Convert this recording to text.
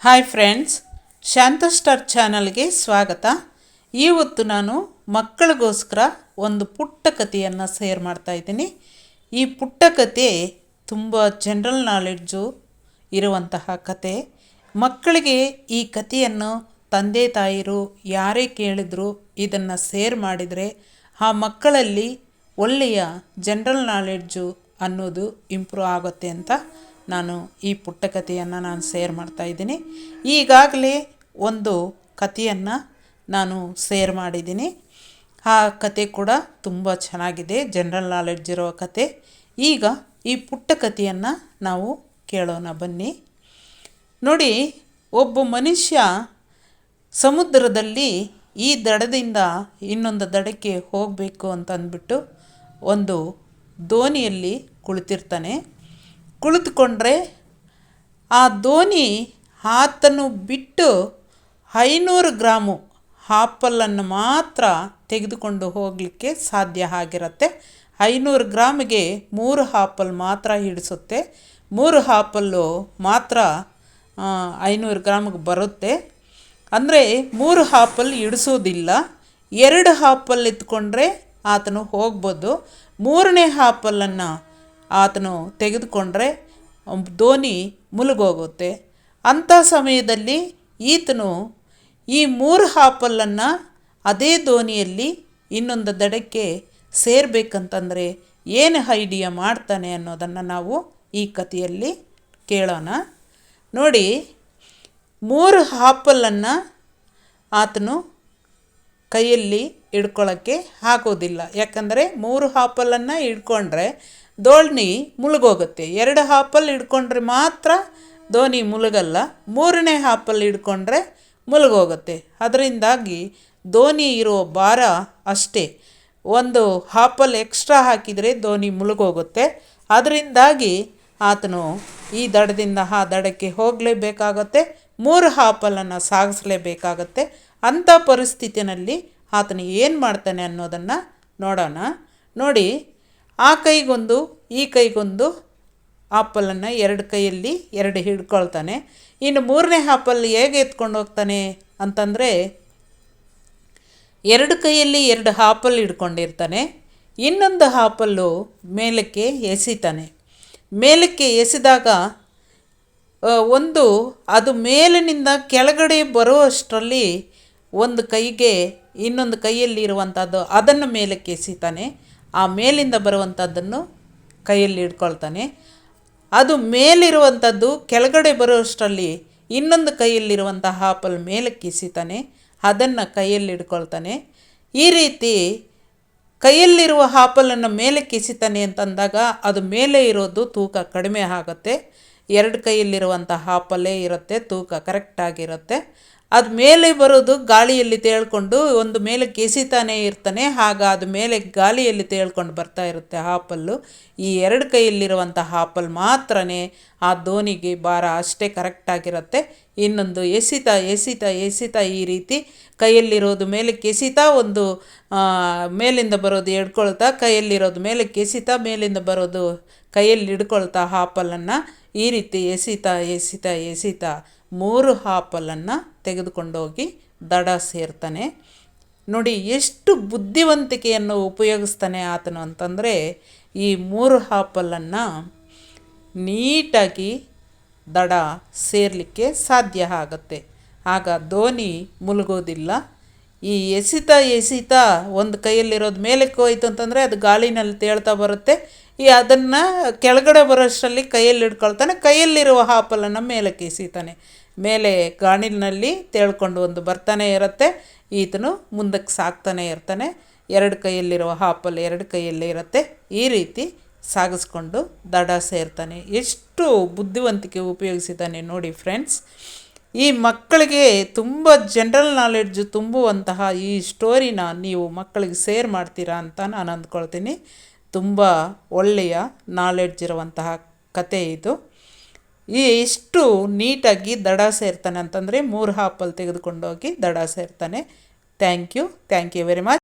Hi friends, ಶಾಂತ star ಚಾನಲ್ಗೆ ಸ್ವಾಗತ. ಇವತ್ತು ನಾನು ಮಕ್ಕಳಿಗೋಸ್ಕರ ಒಂದು ಪುಟ್ಟ ಕಥೆಯನ್ನು ಶೇರ್ ಮಾಡ್ತಾ ಇದ್ದೀನಿ. ಈ ಪುಟ್ಟ ಕಥೆ ತುಂಬ ಜನರಲ್ ನಾಲೆಡ್ಜು ಇರುವಂತಹ ಕತೆ. ಮಕ್ಕಳಿಗೆ ಈ ಕಥೆಯನ್ನು ತಂದೆ ತಾಯಿರು ಯಾರೇ ಕೇಳಿದ್ರು ಇದನ್ನು ಶೇರ್ ಮಾಡಿದರೆ ಆ ಮಕ್ಕಳಲ್ಲಿ ಒಳ್ಳೆಯ ಜನರಲ್ ನಾಲೆಡ್ಜು ಅನ್ನೋದು ಇಂಪ್ರೂವ್ ಆಗುತ್ತೆ ಅಂತ ನಾನು ಈ ಪುಟ್ಟ ಕಥೆಯನ್ನು ನಾನು ಶೇರ್ ಮಾಡ್ತಾಯಿದ್ದೀನಿ. ಈಗಾಗಲೇ ಒಂದು ಕಥೆಯನ್ನು ನಾನು ಶೇರ್ ಮಾಡಿದ್ದೀನಿ. ಆ ಕತೆ ಕೂಡ ತುಂಬ ಚೆನ್ನಾಗಿದೆ, ಜನರಲ್ ನಾಲೆಡ್ಜ್ ಇರೋ ಕತೆ. ಈಗ ಈ ಪುಟ್ಟ ಕಥೆಯನ್ನು ನಾವು ಕೇಳೋಣ ಬನ್ನಿ. ನೋಡಿ, ಒಬ್ಬ ಮನುಷ್ಯ ಸಮುದ್ರದಲ್ಲಿ ಈ ದಡದಿಂದ ಇನ್ನೊಂದು ದಡಕ್ಕೆ ಹೋಗಬೇಕು ಅಂತ ಅಂದ್ಬಿಟ್ಟು ಒಂದು ದೋಣಿಯಲ್ಲಿ ಕುಳಿತಿರ್ತಾನೆ. ಕುಳಿತುಕೊಂಡ್ರೆ ಆ ದೋಣಿ ಆತನು ಬಿಟ್ಟು 500 ಗ್ರಾಮು ಆಪಲನ್ನು ಮಾತ್ರ ತೆಗೆದುಕೊಂಡು ಹೋಗಲಿಕ್ಕೆ ಸಾಧ್ಯ ಆಗಿರುತ್ತೆ. 500 ಗ್ರಾಮಿಗೆ 3 ಆಪಲ್ ಮಾತ್ರ ಹಿಡಿಸುತ್ತೆ. 3 ಆಪಲ್ಲು ಮಾತ್ರ 500 ಗ್ರಾಮಿಗೆ ಬರುತ್ತೆ. ಅಂದರೆ 3 ಆಪಲ್ ಹಿಡಿಸೋದಿಲ್ಲ. 2 ಆಪಲ್ ಎತ್ಕೊಂಡ್ರೆ ಆತನು ಹೋಗ್ಬೋದು. 3ನೇ ಆಪಲನ್ನು ಆತನು ತೆಗೆದುಕೊಂಡ್ರೆ ದೋಣಿ ಮುಳುಗೋಗುತ್ತೆ. ಅಂಥ ಸಮಯದಲ್ಲಿ ಈತನು ಈ 3 ಆಪಲನ್ನು ಅದೇ ದೋಣಿಯಲ್ಲಿ ಇನ್ನೊಂದು ದಡಕ್ಕೆ ಸೇರಬೇಕಂತಂದರೆ ಏನು ಐಡಿಯಾ ಮಾಡ್ತಾನೆ ಅನ್ನೋದನ್ನು ನಾವು ಈ ಕಥೆಯಲ್ಲಿ ಕೇಳೋಣ. ನೋಡಿ, 3 ಆಪಲನ್ನು ಆತನು ಕೈಯಲ್ಲಿ ಹಿಡ್ಕೊಳ್ಳೋಕ್ಕೆ ಆಗೋದಿಲ್ಲ. ಯಾಕಂದರೆ 3 ಆಪಲನ್ನು ಹಿಡ್ಕೊಂಡ್ರೆ ದೋಣಿ ಮುಳುಗೋಗುತ್ತೆ. 2 ಆಪಲ್ ಹಿಡ್ಕೊಂಡ್ರೆ ಮಾತ್ರ ದೋಣಿ ಮುಳುಗಲ್ಲ. 3ನೇ ಆಪಲ್ ಹಿಡ್ಕೊಂಡ್ರೆ ಮುಳುಗೋಗುತ್ತೆ. ಅದರಿಂದಾಗಿ ದೋಣಿ ಇರೋ ಭಾರ ಅಷ್ಟೇ. ಒಂದು ಆಪಲ್ ಎಕ್ಸ್ಟ್ರಾ ಹಾಕಿದರೆ ದೋಣಿ ಮುಳುಗೋಗುತ್ತೆ. ಅದರಿಂದಾಗಿ ಆತನು ಈ ದಡದಿಂದ ಆ ದಡಕ್ಕೆ ಹೋಗಲೇಬೇಕಾಗತ್ತೆ. 3 ಆಪಲನ್ನು ಸಾಗಿಸಲೇಬೇಕಾಗತ್ತೆ. ಅಂಥ ಪರಿಸ್ಥಿತಿಯಲ್ಲಿ ಆತನು ಏನು ಮಾಡ್ತಾನೆ ಅನ್ನೋದನ್ನು ನೋಡೋಣ. ನೋಡಿ, ಆ ಕೈಗೊಂದು ಈ ಕೈಗೊಂದು ಆಪಲನ್ನು 2 ಕೈಯಲ್ಲಿ 2 ಹಿಡ್ಕೊಳ್ತಾನೆ. ಇನ್ನು 3ನೇ ಆಪಲ್ ಹೇಗೆ ಎತ್ಕೊಂಡು ಹೋಗ್ತಾನೆ ಅಂತಂದರೆ 2 ಕೈಯಲ್ಲಿ 2 ಆಪಲ್ ಹಿಡ್ಕೊಂಡಿರ್ತಾನೆ. ಇನ್ನೊಂದು ಆಪಲ್ಲು ಮೇಲಕ್ಕೆ ಎಸಿತಾನೆ. ಮೇಲಕ್ಕೆ ಎಸೆದಾಗ ಅದು ಮೇಲಿನಿಂದ ಕೆಳಗಡೆ ಬರುವಷ್ಟರಲ್ಲಿ ಒಂದು ಕೈಗೆ ಇನ್ನೊಂದು ಕೈಯಲ್ಲಿ ಇರುವಂಥದ್ದು ಅದನ್ನು ಮೇಲಕ್ಕೆ ಎಸಿತಾನೆ. ಆ ಮೇಲಿಂದ ಬರುವಂಥದ್ದನ್ನು ಕೈಯಲ್ಲಿ ಹಿಡ್ಕೊಳ್ತಾನೆ. ಅದು ಮೇಲಿರುವಂಥದ್ದು ಕೆಳಗಡೆ ಬರುವಷ್ಟರಲ್ಲಿ ಇನ್ನೊಂದು ಕೈಯಲ್ಲಿರುವಂತಹ ಆಪಲ್ ಮೇಲಕ್ಕೆ ಎಸಿತಾನೆ. ಅದನ್ನು ಕೈಯಲ್ಲಿ ಹಿಡ್ಕೊಳ್ತಾನೆ. ಈ ರೀತಿ ಕೈಯಲ್ಲಿರುವ ಆಪಲನ್ನು ಮೇಲಕ್ಕೆ ಎಸಿತಾನೆ ಅಂತಂದಾಗ ಅದು ಮೇಲೆ ಇರೋದು ತೂಕ ಕಡಿಮೆ ಆಗುತ್ತೆ. 2 ಕೈಯಲ್ಲಿರುವಂತಹ ಆಪಲ್ಲೇ ಇರುತ್ತೆ, ತೂಕ ಕರೆಕ್ಟಾಗಿರುತ್ತೆ. ಅದು ಮೇಲೆ ಬರೋದು ಗಾಳಿಯಲ್ಲಿ ತೇಳ್ಕೊಂಡು ಒಂದು ಮೇಲಕ್ಕೆ ಎಸಿತಾನೇ ಇರ್ತಾನೆ. ಆಗ ಅದು ಮೇಲೆ ಗಾಳಿಯಲ್ಲಿ ತೇಳ್ಕೊಂಡು ಬರ್ತಾ ಇರುತ್ತೆ ಆಪಲ್ಲು. ಈ 2 ಕೈಯಲ್ಲಿರುವಂತಹ ಆಪಲ್ ಮಾತ್ರನೇ ಆ ದೋಣಿಗೆ ಭಾರ ಅಷ್ಟೇ ಕರೆಕ್ಟಾಗಿರುತ್ತೆ. ಇನ್ನೊಂದು ಎಸಿತಾ ಎಸಿತಾ ಎಸಿತಾ ಈ ರೀತಿ ಕೈಯಲ್ಲಿರೋದು ಮೇಲಕ್ಕೆ ಎಸಿತಾ, ಒಂದು ಮೇಲಿಂದ ಬರೋದು ಹಿಡ್ಕೊಳ್ತಾ, ಕೈಯಲ್ಲಿರೋದು ಮೇಲಕ್ಕೆ ಎಸಿತಾ, ಮೇಲಿಂದ ಬರೋದು ಕೈಯಲ್ಲಿ ಹಿಡ್ಕೊಳ್ತಾ ಆಪಲನ್ನು ಈ ರೀತಿ ಎಸಿತಾ ಎಸಿತಾ ಎಸಿತಾ 3 ಆಪಲನ್ನು ತೆಗೆದುಕೊಂಡೋಗಿ ದಡ ಸೇರ್ತಾನೆ. ನೋಡಿ, ಎಷ್ಟು ಬುದ್ಧಿವಂತಿಕೆಯನ್ನು ಉಪಯೋಗಿಸ್ತಾನೆ ಆತನು ಅಂತಂದರೆ ಈ 3 ಆಪಲನ್ನು ನೀಟಾಗಿ ದಡ ಸೇರಲಿಕ್ಕೆ ಸಾಧ್ಯ ಆಗುತ್ತೆ. ಆಗ ದೋಣಿ ಮುಳುಗೋದಿಲ್ಲ. ಈ ಎಸಿತಾ ಎಸಿತಾ ಒಂದು ಕೈಯಲ್ಲಿರೋದು ಮೇಲಕ್ಕೆ ಹೋಯ್ತು ಅಂತಂದರೆ ಅದು ಗಾಳಿನಲ್ಲಿ ತೇಳ್ತಾ ಬರುತ್ತೆ. ಅದನ್ನು ಕೆಳಗಡೆ ಬರೋಷ್ಟರಲ್ಲಿ ಕೈಯಲ್ಲಿ ಹಿಡ್ಕೊಳ್ತಾನೆ. ಕೈಯಲ್ಲಿರುವ ಆಪಲನ್ನು ಮೇಲಕ್ಕೆ ಎಸಿತಾನೆ. ಮೇಲೆ ಗಾಳಿನಲ್ಲಿ ತೇಳ್ಕೊಂಡು ಒಂದು ಬರ್ತಾನೆ ಇರುತ್ತೆ. ಈತನು ಮುಂದಕ್ಕೆ ಸಾಕ್ತಾನೆ ಇರ್ತಾನೆ. 2 ಕೈಯಲ್ಲಿರುವ ಆಪಲ್ 2 ಕೈಯಲ್ಲೇ ಇರುತ್ತೆ. ಈ ರೀತಿ ಸಾಗಿಸ್ಕೊಂಡು ದಡ ಸೇರ್ತಾನೆ. ಎಷ್ಟು ಬುದ್ಧಿವಂತಿಕೆ ಉಪಯೋಗಿಸಿದ್ದಾನೆ ನೋಡಿ ಫ್ರೆಂಡ್ಸ್. ಈ ಮಕ್ಕಳಿಗೆ ತುಂಬ ಜನರಲ್ ನಾಲೆಡ್ಜು ತುಂಬುವಂತಹ ಈ ಸ್ಟೋರಿನ ನೀವು ಮಕ್ಕಳಿಗೆ ಶೇರ್ ಮಾಡ್ತೀರಾ ಅಂತ ನಾನು ಅಂದ್ಕೊಳ್ತೀನಿ. ತುಂಬ ಒಳ್ಳೆಯ ನಾಲೆಡ್ಜ್ ಇರುವಂತಹ ಕತೆ ಇದು. ಎಷ್ಟು ನೀಟಾಗಿ ದಡ ಸೇರ್ತಾನೆ ಅಂತಂದರೆ 3 ಆಪಲ್ ತೆಗೆದುಕೊಂಡೋಗಿ ದಡ ಸೇರ್ತಾನೆ. Thank you very much.